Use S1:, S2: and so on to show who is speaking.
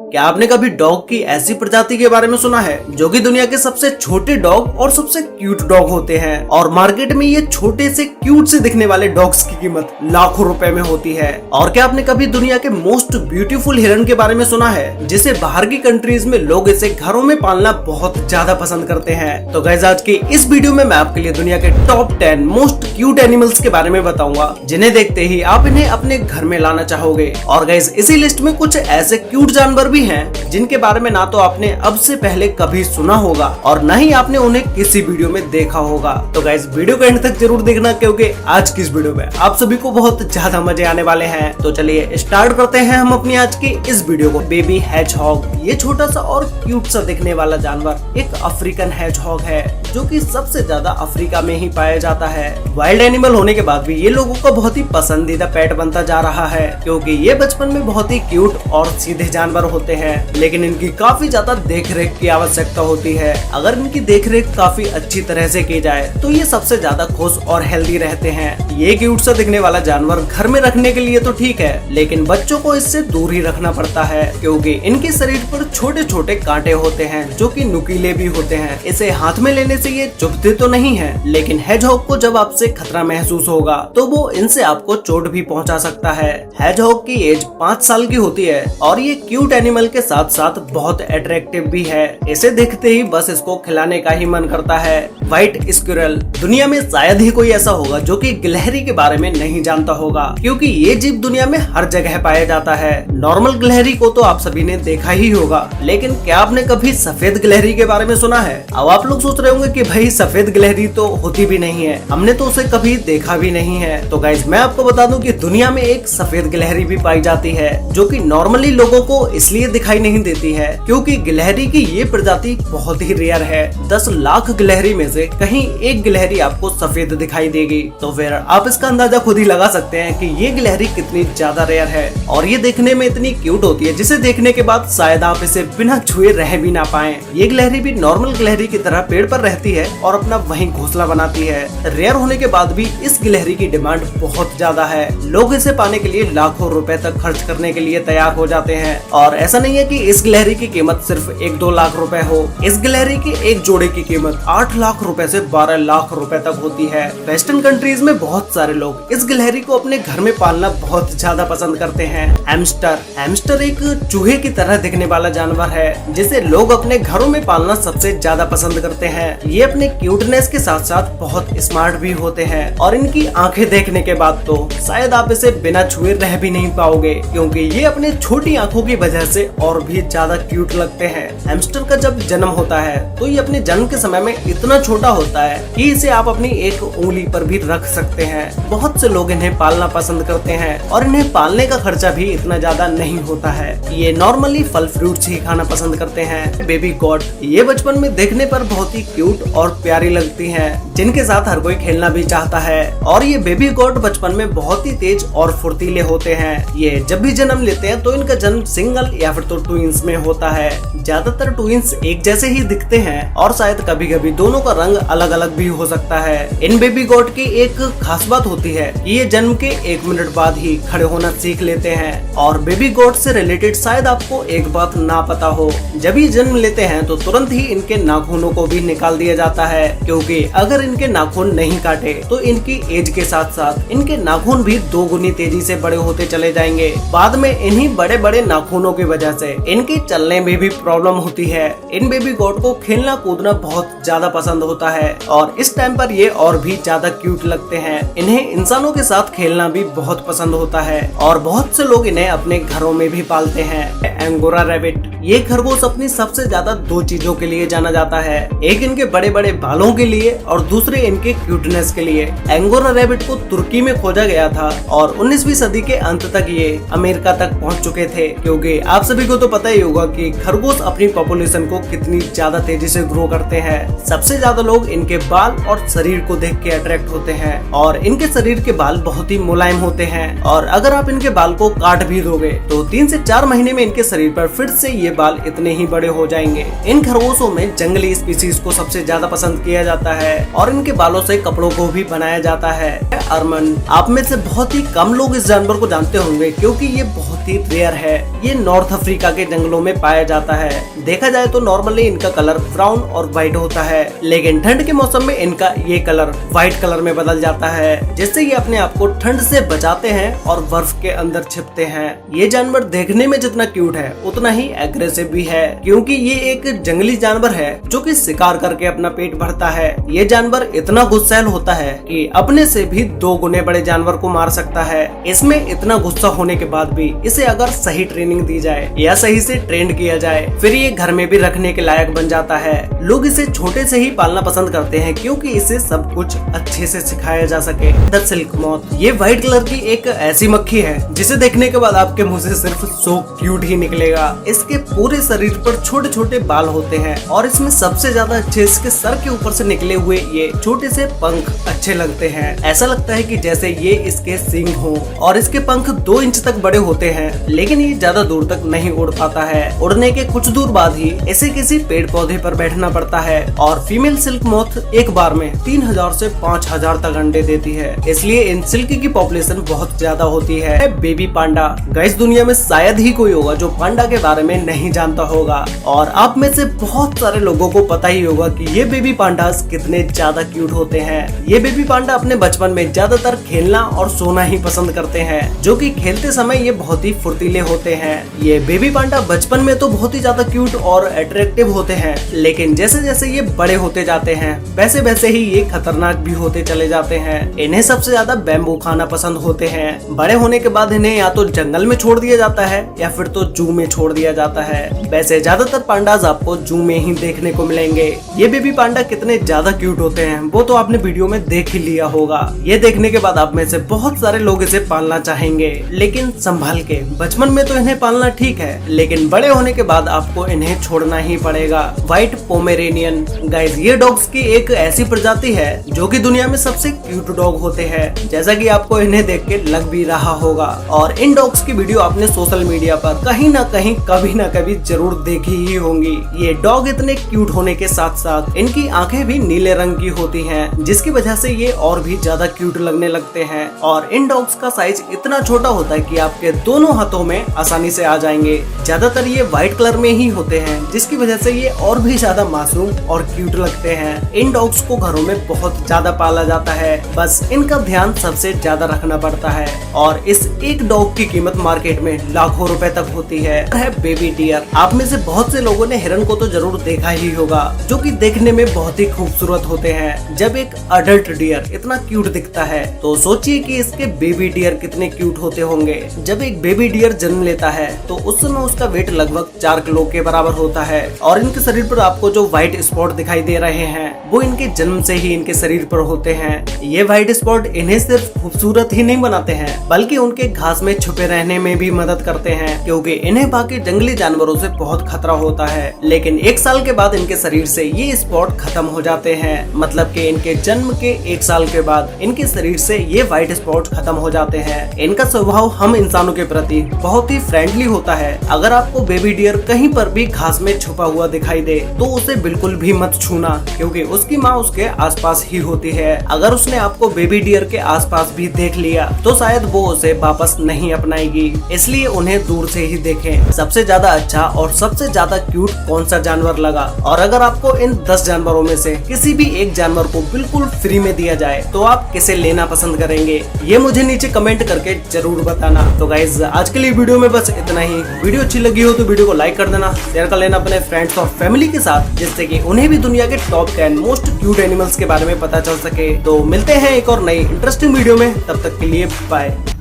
S1: क्या आपने कभी डॉग की ऐसी प्रजाति के बारे में सुना है जो कि दुनिया के सबसे छोटे डॉग और सबसे क्यूट डॉग होते हैं और मार्केट में ये छोटे से क्यूट से दिखने वाले डॉग्स की कीमत लाखों रुपए में होती है। और क्या आपने कभी दुनिया के मोस्ट ब्यूटीफुल हिरन के बारे में सुना है जिसे बाहर की कंट्रीज में लोग इसे घरों में पालना बहुत ज्यादा पसंद करते हैं। तो गाइस आज के इस वीडियो में मैं आपके लिए दुनिया के टॉप 10 मोस्ट क्यूट एनिमल्स के बारे में बताऊंगा जिन्हें देखते ही आप इन्हें अपने घर में लाना चाहोगे। और गाइस इसी लिस्ट में कुछ ऐसे क्यूट जानवर भी हैं जिनके बारे में ना तो आपने अब से पहले कभी सुना होगा और न ही आपने उन्हें किसी वीडियो में देखा होगा। तो गाइस वीडियो को एंड तक जरूर देखना क्योंकि आज की इस वीडियो में आप सभी को बहुत ज्यादा मजे आने वाले हैं। तो चलिए स्टार्ट करते हैं हम अपनी आज की इस वीडियो को। बेबी हेजहॉग, ये छोटा सा और क्यूट सा दिखने वाला जानवर एक अफ्रीकन हेजहॉग है जो कि सबसे ज्यादा अफ्रीका में ही पाया जाता है। वाइल्ड एनिमल होने के बाद भी ये लोगों का बहुत ही पसंदीदा पेट बनता जा रहा है क्योंकि ये बचपन में बहुत ही क्यूट और सीधे जानवर होते हैं, लेकिन इनकी काफी ज्यादा देखरेख की आवश्यकता होती है। अगर इनकी देखरेख काफी अच्छी तरह से की जाए तो ये सबसे ज्यादा खुश और हेल्दी रहते हैं। ये क्यूट सा दिखने वाला जानवर घर में रखने के लिए तो ठीक है, लेकिन बच्चों को इससे दूर ही रखना पड़ता है क्योंकि इनके शरीर पर छोटे छोटे कांटे होते हैं जो कि नुकीले भी होते हैं। इसे हाथ में लेने से ये चुभते तो नहीं है, लेकिन हेजहॉग को जब आपसे खतरा महसूस होगा तो वो इनसे आपको चोट भी पहुंचा सकता है। हेजहॉग की एज 5 साल की होती है और ये क्यूट एनिमल के साथ साथ बहुत अट्रैक्टिव भी है। इसे देखते ही बस इसको खिलाने का ही मन करता है। व्हाइट स्क्विरल, दुनिया में शायद ही कोई ऐसा होगा जो कि गिलहरी के बारे में नहीं जानता होगा क्योंकि ये जीव दुनिया में हर जगह पाया जाता है। नॉर्मल गिलहरी को तो आप सभी ने देखा ही होगा, लेकिन क्या आपने कभी सफेद गिलहरी के बारे में सुना है? अब आप लोग सोच रहे होंगे कि भाई सफेद गिलहरी तो होती भी नहीं है, हमने तो उसे कभी देखा भी नहीं है। तो गाइस मैं आपको बता दूं कि दुनिया में एक सफेद गिलहरी भी पाई जाती है जो कि नॉर्मली लोगों को इसलिए दिखाई नहीं देती है क्योंकि गिलहरी की ये प्रजाति बहुत ही रेयर है। 10 लाख गिलहरी में से कहीं एक गिलहरी आपको सफेद दिखाई देगी। तो फिर आप इसका अंदाजा खुद ही लगा सकते हैं कि ये गिलहरी कितनी ज्यादा रेयर है और ये देखने में इतनी क्यूट होती है जिसे देखने के बाद शायद आप इसे बिना छुए रह भी ना पाएं। ये गिलहरी भी नॉर्मल गिलहरी की तरह पेड़ पर रहती है और अपना वहीं घोंसला बनाती है। रेयर होने के बाद भी इस गिलहरी की डिमांड बहुत ज्यादा है। लोग इसे पाने के लिए लाखों रुपए तक खर्च करने के लिए तैयार हो जाते हैं। और ऐसा नहीं है कि इस गिलहरी की कीमत सिर्फ 1-2 लाख रुपए हो। इस गिलहरी की एक जोड़े की कीमत 8 लाख रुपए से 12 लाख रुपए तक होती है। वेस्टर्न कंट्रीज में बहुत सारे लोग इस गिलहरी को अपने घर में पालना बहुत ज्यादा पसंद करते हैं। हैमस्टर एक चूहे की तरह दिखने वाला जानवर है जिसे लोग अपने घरों में पालना सबसे ज्यादा पसंद करते हैं। ये अपने क्यूटनेस के साथ साथ बहुत स्मार्ट भी होते हैं और इनकी आंखें देखने के बाद तो शायद आप इसे बिना छुए रह भी नहीं पाओगे क्योंकि ये अपने छोटी आंखों की वजह से और भी ज्यादा क्यूट लगते हैं। हैमस्टर का जब जन्म होता है तो ये अपने जन्म के समय में इतना छोटा होता है कि इसे आप अपनी एक उंगली पर भी रख सकते हैं। बहुत से लोग इन्हें पालना पसंद करते हैं और इन्हें पालने का खर्चा भी इतना ज्यादा नहीं होता है। ये नॉर्मली फल फ्रूट्स ही खाना पसंद करते हैं। बेबी गॉट, ये बचपन में देखने पर बहुत ही क्यूट और प्यारी लगती हैं जिनके साथ हर कोई खेलना भी चाहता है। और ये बेबी गॉट बचपन में बहुत ही तेज और फुर्तीले होते हैं। ये जब भी जन्म लेते हैं तो इनका जन्म सिंगल या फिर तो ट्विंस में होता है। ज्यादातर ट्विंस एक जैसे ही दिखते हैं और शायद कभी कभी दोनों का रंग अलग अलग भी हो सकता है। इन बेबी गॉट की एक खास बात होती है कि ये जन्म के 1 मिनट बाद ही खड़े होना सीख लेते हैं। और बेबी गॉट से रिलेटेड शायद आपको एक बात ना पता हो, जब ये जन्म लेते हैं तो तुरंत ही इनके नाखूनों को भी निकाल दिया जाता है क्योंकि अगर इनके नाखून नहीं काटे तो इनकी एज के साथ साथ इनके नाखून भी 2 गुनी तेजी से बड़े होते चले जाएंगे। बाद में इन्हीं बड़े बड़े नाखूनों की वजह से इनके चलने में भी प्रॉब्लम होती है। इन बेबी गॉट को खेलना कूदना बहुत ज्यादा पसंद होता है और इस टाइम पर ये और भी ज्यादा क्यूट लगते हैं। इन्हें इंसानों के साथ खेलना भी बहुत पसंद होता है और बहुत से लोग इन्हें अपने घरों में भी पालते हैं। एंगोरा रैबिट, ये खरगोश अपनी सबसे ज्यादा 2 चीजों के लिए जाना जाता है, एक इनके बड़े बड़े बालों के लिए और दूसरे इनके क्यूटनेस के लिए। एंगोरा रैबिट को तुर्की में खोजा गया था और 19वीं सदी के अंत तक ये अमेरिका तक पहुंच चुके थे क्योंकि आप सभी को तो पता ही होगा कि खरगोश अपनी पॉपुलेशन को कितनी ज्यादा तेजी से ग्रो करते हैं। सबसे ज्यादा लोग इनके बाल और शरीर को देख के अट्रैक्ट होते हैं और इनके शरीर के बाल बहुत ही मुलायम होते हैं और अगर आप इनके बाल को काट भी दोगे तो 3 से 4 महीने में इनके शरीर पर फिर से ये बाल इतने ही बड़े हो जाएंगे। इन खरगोशों में जंगली स्पीसीज को सबसे ज्यादा पसंद किया जाता है और इनके बालों से कपड़ों को भी बनाया जाता है। अरमन, आप में से बहुत ही कम लोग इस जानवर को जानते होंगे क्योंकि ये बहुत ही रेयर है। ये नॉर्थ अफ्रीका के जंगलों में पाया जाता है। देखा जाए तो नॉर्मली इनका कलर ब्राउन और व्हाइट होता है, लेकिन ठंड के मौसम में इनका ये कलर व्हाइट कलर में बदल जाता है, जिससे ये अपने आप को ठंड से बचाते हैं और बर्फ के अंदर छिपते हैं। ये जानवर देखने में जितना क्यूट है उतना ही एग्रेसिव भी है, क्योंकि ये एक जंगली जानवर है जो कि शिकार करके अपना पेट भरता है। ये जानवर इतना गुस्सैल होता है कि अपने से भी 2 गुने बड़े जानवर को मार सकता है। इसमें इतना गुस्सा होने के बाद भी इसे अगर सही ट्रेनिंग दी जाए या सही से ट्रेंड किया जाए फिर ये घर में भी रखने के लायक बन जाता है। लोग इसे छोटे से ही पालना पसंद करते हैं क्योंकि इसे सब कुछ अच्छे से सिखाया जा सके। द सिल्क मॉथ, ये व्हाइट कलर की एक ऐसी मक्खी है जिसे देखने के बाद आपके मुंह से सिर्फ सो क्यूट ही निकलेगा। इसके पूरे शरीर पर छोटे छोटे बाल होते हैं और इसमें सबसे ज्यादा अच्छे इसके सर के ऊपर से निकले हुए ये छोटे से पंख अच्छे लगते हैं। ऐसा लगता है कि जैसे ये इसके सींग हो और इसके पंख 2 इंच तक बड़े होते हैं, लेकिन ये ज्यादा दूर तक नहीं उड़ पाता है। उड़ने के कुछ दूर बाद ही इसे किसी पेड़ पौधे पर बैठना पड़ता है और फीमेल सिल्क मॉथ एक बार में 3000 से 5000 तक अंडे देती है, इसलिए इन सिल्क की पॉपुलेशन बहुत ज्यादा होती है। बेबी पांडा, गाइस दुनिया में शायद ही कोई होगा जो पांडा के बारे में नहीं जानता होगा और आप में से बहुत सारे लोगों को पता ही होगा कि ये बेबी पांडास कितने ज्यादा क्यूट होते हैं। ये बेबी पांडा अपने बचपन में ज्यादातर खेलना और सोना ही पसंद करते हैं, जो कि खेलते समय ये बहुत ही फुर्तीले होते हैं। ये बेबी पांडा बचपन में तो बहुत ही ज्यादा क्यूट और अट्रैक्टिव होते हैं, लेकिन जैसे जैसे ये बड़े होते जाते हैं वैसे वैसे ही ये खतरनाक भी होते चले जाते हैं। इन्हें सबसे ज्यादा बैम्बू खाना पसंद होते हैं। बड़े होने के बाद इन्हें या तो जंगल में छोड़ दिया जाता है या फिर तो जू में छोड़ दिया जाता है। वैसे ज्यादातर पांडाज आपको जू में ही देखने को मिलेंगे। ये बेबी पांडा कितने ज्यादा क्यूट होते हैं वो तो आपने वीडियो में देख ही लिया होगा। ये देखने के बाद आप में से बहुत सारे लोग इसे पालना चाहेंगे, लेकिन संभाल के। बचपन में तो इन्हें पालना ठीक है, लेकिन बड़े होने के बाद आपको इन्हें छोड़ना ही पड़ेगा। व्हाइट पोमेरेनियन, गाइस ये डॉग्स की एक ऐसी प्रजाति है जो कि दुनिया में सबसे क्यूट डॉग होते हैं, जैसा कि आपको इन्हें देख के लग भी रहा होगा। और इन डॉग्स की वीडियो आपने सोशल मीडिया पर कहीं ना कहीं कभी ना कभी जरूर देखी ही होंगी। ये डॉग इतने क्यूट होने के साथ साथ इनकी आंखें भी नीले रंग की होती हैं, जिसकी वजह से ये और भी ज्यादा क्यूट लगने लगते हैं। और इन डॉग्स का साइज इतना छोटा होता है कि आपके दोनों हाथों में आसानी से आ जाएंगे। ज्यादातर ये व्हाइट कलर में ही होते हैं, जिसकी वजह से ये और भी ज्यादा मासूम और क्यूट लगते हैं। इन डॉग्स को घरों में बहुत ज्यादा पाला जाता है, बस इनका ध्यान सबसे ज्यादा रखना पड़ता है। और इस एक डॉग की कीमत मार्केट में लाखों रुपए तक होती है। बेबी डियर, आप में से बहुत से लोगों ने हिरन को तो जरूर देखा ही होगा, जो कि देखने में बहुत ही खूबसूरत होते हैं। जब एक अडल्ट डियर इतना क्यूट दिखता है तो सोचिए कि इसके बेबी डियर कितने क्यूट होते होंगे। जब एक बेबी डियर जन्म लेता है तो उस समय उसका वेट लगभग 4 किलो के बराबर होता है और इनके शरीर पर आपको जो व्हाइट स्पॉट दिखाई दे रहे हैं वो इनके जन्म से ही इनके शरीर पर होते हैं। ये व्हाइट स्पॉट इन्हें सिर्फ खूबसूरत ही नहीं बनाते हैं, बल्कि उनके घास में छुपे रहने में भी मदद करते हैं, क्योंकि इन्हें बाकी जंगली जानवरों से बहुत खतरा होता है। लेकिन 1 साल के बाद इनके शरीर से ये स्पॉट खत्म हो जाते हैं, मतलब कि इनके जन्म के 1 साल के बाद इनके शरीर से ये व्हाइट स्पॉट खत्म हो जाते हैं। इनका स्वभाव हम इंसानों के प्रति बहुत ही फ्रेंडली होता है। अगर आपको बेबी डियर कहीं पर भी घास में छुपा हुआ दिखाई दे तो उसे बिल्कुल भी मत छूना, क्योंकि उसकी माँ उसके आसपास ही होती है। अगर उसने आपको बेबी डियर के आसपास भी देख लिया तो शायद वो उसे वापस नहीं अपनाएगी, इसलिए उन्हें दूर से ही देखें। सबसे ज्यादा अच्छा और सबसे ज्यादा क्यूट कौन सा जानवर लगा, और अगर आपको इन 10 जानवरों में से किसी भी एक जानवर को बिल्कुल फ्री में दिया जाए तो आप किसे लेना पसंद करेंगे, ये मुझे नीचे कमेंट करके जरूर बताना। तो गाइज आज के लिए वीडियो में बस इतना ही। वीडियो अच्छी लगी हो तो वीडियो को लाइक कर देना, शेयर कर लेना अपने फ्रेंड्स और फैमिली के साथ, जिससे कि उन्हें भी दुनिया के टॉप 10 मोस्ट क्यूट एनिमल्स के बारे में पता चल सके। तो मिलते हैं एक और नई इंटरेस्टिंग वीडियो में, तब तक के लिए बाय।